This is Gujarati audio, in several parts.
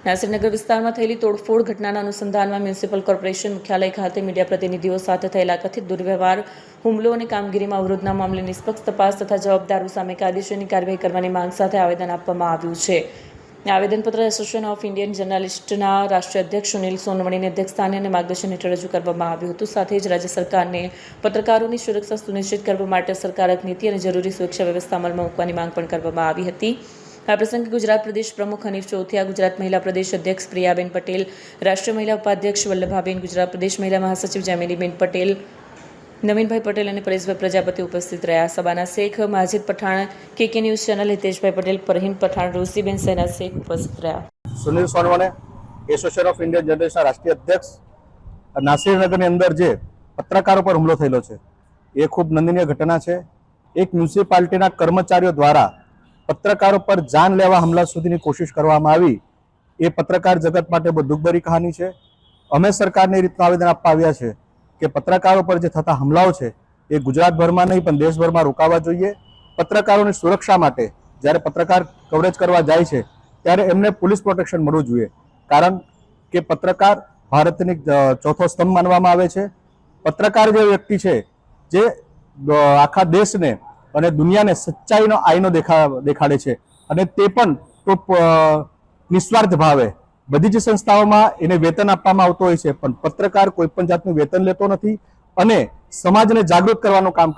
નાસિરનગર વિસ્તારમાં થયેલી તોડફોડ ઘટનાના અનુસંધાનમાં મ્યુનિસિપલ કોર્પોરેશન મુખ્યાલય ખાતે મીડિયા પ્રતિનિધિઓ સાથે થયેલા કથિત દુર્વ્યવહાર, હુમલો અને કામગીરીમાં અવરોધના મામલે નિષ્પક્ષ તપાસ તથા જવાબદારો સામે કાયદેસરની કાર્યવાહી કરવાની માંગ સાથે આવેદન આપવામાં આવ્યું છે. આવેદનપત્ર એસોસિએશન ઓફ ઇન્ડિયન જર્નાલિસ્ટના રાષ્ટ્રીય અધ્યક્ષ સુનિલ સોનવણીની અધ્યક્ષસ્થાને અને માર્ગદર્શન હેઠળ રજૂ કરવામાં આવ્યું હતું. સાથે જ રાજ્ય સરકારને પત્રકારોની સુરક્ષા સુનિશ્ચિત કરવા માટે અસરકારક નીતિ અને જરૂરી સુરક્ષા વ્યવસ્થા અમલમાં મૂકવાની માંગ પણ કરવામાં આવી હતી. આ પ્રસંગે ગુજરાત પ્રદેશ પ્રમુખ હનીફ ચોથિયા, ગુજરાત મહિલા પ્રદેશ અધ્યક્ષ પ્રિયાબેન પટેલ, રાષ્ટ્રીય મહિલા ઉપાધ્યક્ષ વલ્લભાબેન, ગુજરાત પ્રદેશ મહિલા મહાસચિવ જેમિનીબેન પટેલ, નવીનભાઈ પટેલ અને પરેશભાઈ પ્રજાપતિ ઉપસ્થિત રહ્યા. Sabana Shaikh, Majid Pathan, KK news channel, Hiteshbhai Patel, Parhin Pathan, Rosiben Saina Shaikh ઉપસ્થિત રહ્યા. Sunil Sonawane, association of Indian જર્નલિસ્ટના રાષ્ટ્રીય અધ્યક્ષ. નાસિરનગરની અંદર જે પત્રકારો પર હુમલો થયેલો છે એ ખૂબ નિંદનીય ઘટના છે. એક મ્યુનિસિપાલિટીના કર્મચારીઓ દ્વારા પત્રકારો પર જાન લેવા હુમલા સુધીની કોશિશ કરવામાં આવી. એ પત્રકાર જગત માટે બહુ દુઃખભરી કહાની છે. અમે સરકારને એ રીતનું આવેદન આપવા આવ્યા છે કે પત્રકારો પર જે થતા હુમલાઓ છે એ ગુજરાતભરમાં નહીં પણ દેશભરમાં રોકાવા જોઈએ. પત્રકારોની સુરક્ષા માટે જ્યારે પત્રકાર કવરેજ કરવા જાય છે ત્યારે એમને પોલીસ પ્રોટેક્શન મળવું જોઈએ. કારણ કે પત્રકાર ભારતની ચોથો સ્તંભ માનવામાં આવે છે. પત્રકાર જે વ્યક્તિ છે જે આખા દેશને અને દુનિયાને સચ્ચાઈનો આઈનો દેખાડે છે અને તે પણ નિસ્વાર્થ ભાવે. બધી જ સંસ્થાઓમાં એને વેતન આપવામાં આવતું હોય છે પણ પત્રકાર કોઈ પણ જાતનું વેતન લેતો નથી અને સમાજને જાગૃત કરવાનું કામ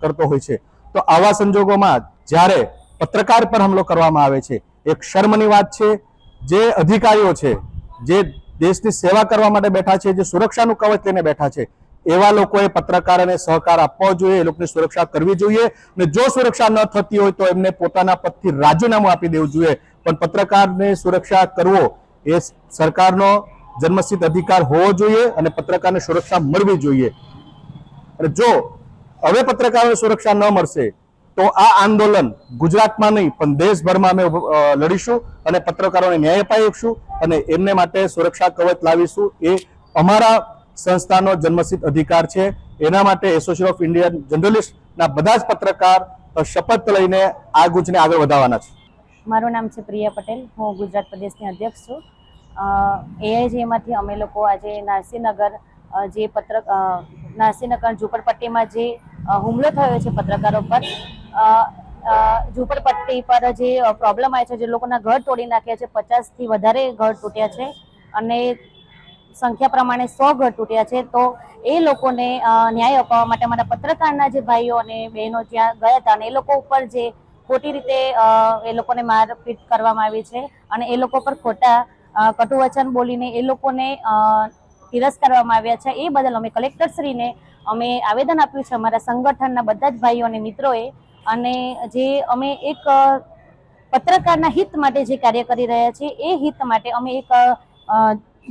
કરતો હોય છે. તો આવા સંજોગોમાં જ્યારે પત્રકાર પર હુમલો કરવામાં આવે છે એક શર્મની વાત છે. જે અધિકારીઓ છે, જે દેશની સેવા કરવા માટે બેઠા છે, જે સુરક્ષાનું કવચ લઈને બેઠા છે, એવા લોકોએ પત્રકારોને સહકાર આપવો જોઈએ, એ લોકોની સુરક્ષા કરવી જોઈએ. અને જો સુરક્ષા ન થતી હોય તો એમને પોતાના પદથી રાજીનામું આપી દેવું જોઈએ. પણ પત્રકારને સુરક્ષા કરવો એ સરકારનો જન્મસિદ્ધ અધિકાર હોવો જોઈએ અને પત્રકારને સુરક્ષા મળવી જોઈએ. અને જો હવે પત્રકારોને સુરક્ષા ન મળશે તો આ આંદોલન ગુજરાતમાં નહીં પણ દેશભરમાં અમે લડીશું અને પત્રકારોને ન્યાય અપાવીશું અને એમને માટે સુરક્ષા કવચ લાવીશું. એ અમારા સંસ્થાનો જન્મસિદ્ધ અધિકાર છે. એના માટે એસોસિએશન ઓફ ઇન્ડિયન જર્નલિસ્ટના બધા જ પત્રકાર શપથ લઈને આ ગુંજને આગળ વધારવાના છે. મારું નામ છે પ્રિયા પટેલ. હું ગુજરાત પ્રદેશની અધ્યક્ષ છું. AIJ-માંથી અમે લોકો આજે નાસિરનગર ઝુંપડપટ્ટીમાં જે હુમલો થયો છે પત્રકારો પર, ઝુંપડપટ્ટી પર જે પ્રોબ્લેમ આવે છે, જે લોકોના ઘર તોડી નાખ્યા છે, 50થી વધારે ઘર તૂટ્યા છે અને સંખ્યા પ્રમાણે 100 ઘર તૂટ્યા છે. તો એ લોકોને ન્યાય અપાવવા માટે અમારા પત્રકારના જે ભાઈઓ અને બહેનો ત્યાં ગયા હતા અને એ લોકો ઉપર જે ખોટી રીતે એ લોકોને મારપીટ કરવામાં આવી છે અને એ લોકો પર ખોટા કટુ વચન બોલીને એ લોકોને તિરસ્કારવામાં આવ્યા છે. એ બદલ અમે કલેક્ટરશ્રીને અમે આવેદન આપ્યું છે અમારા સંગઠનના બધા જ ભાઈઓ અને મિત્રોએ. અને જે અમે એક પત્રકારના હિત માટે જે કાર્ય કરી રહ્યા છીએ એ હિત માટે અમે એક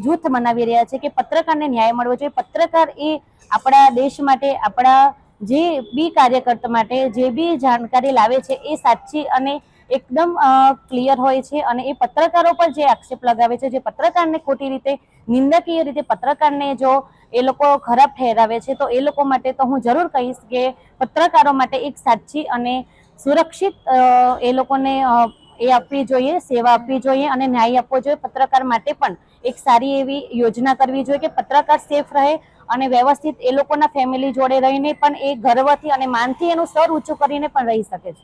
જૂથ બનાવી રહ્યા છે કે પત્રકારને ન્યાય મળવો જોઈએ. પત્રકાર એ આપણા દેશ માટે, આપણા જે બી કાર્યકર્તા માટે જે બી જાણકારી લાવે છે એ સાચી અને એકદમ ક્લિયર હોય છે. અને એ પત્રકારો પર જે આક્ષેપ લગાવે છે, જે પત્રકારને ખોટી રીતે, નિંદકીય રીતે પત્રકારને જો એ લોકો ખરાબ ઠેરાવે છે તો એ લોકો માટે તો હું જરૂર કહીશ કે પત્રકારો માટે એક સાચી અને સુરક્ષિત એ લોકોને એ આપવી જોઈએ, સેવા આપવી જોઈએ અને ન્યાય આપવો જોઈએ. પત્રકાર માટે પણ એક સારી એવી યોજના કરવી જોઈએ કે પત્રકાર સેફ રહે અને વ્યવસ્થિત એ લોકોના ફેમિલી જોડે રહીને પણ એ ગર્વથી અને માનથી એનું સ્તર ઊંચું કરીને પણ રહી શકે છે.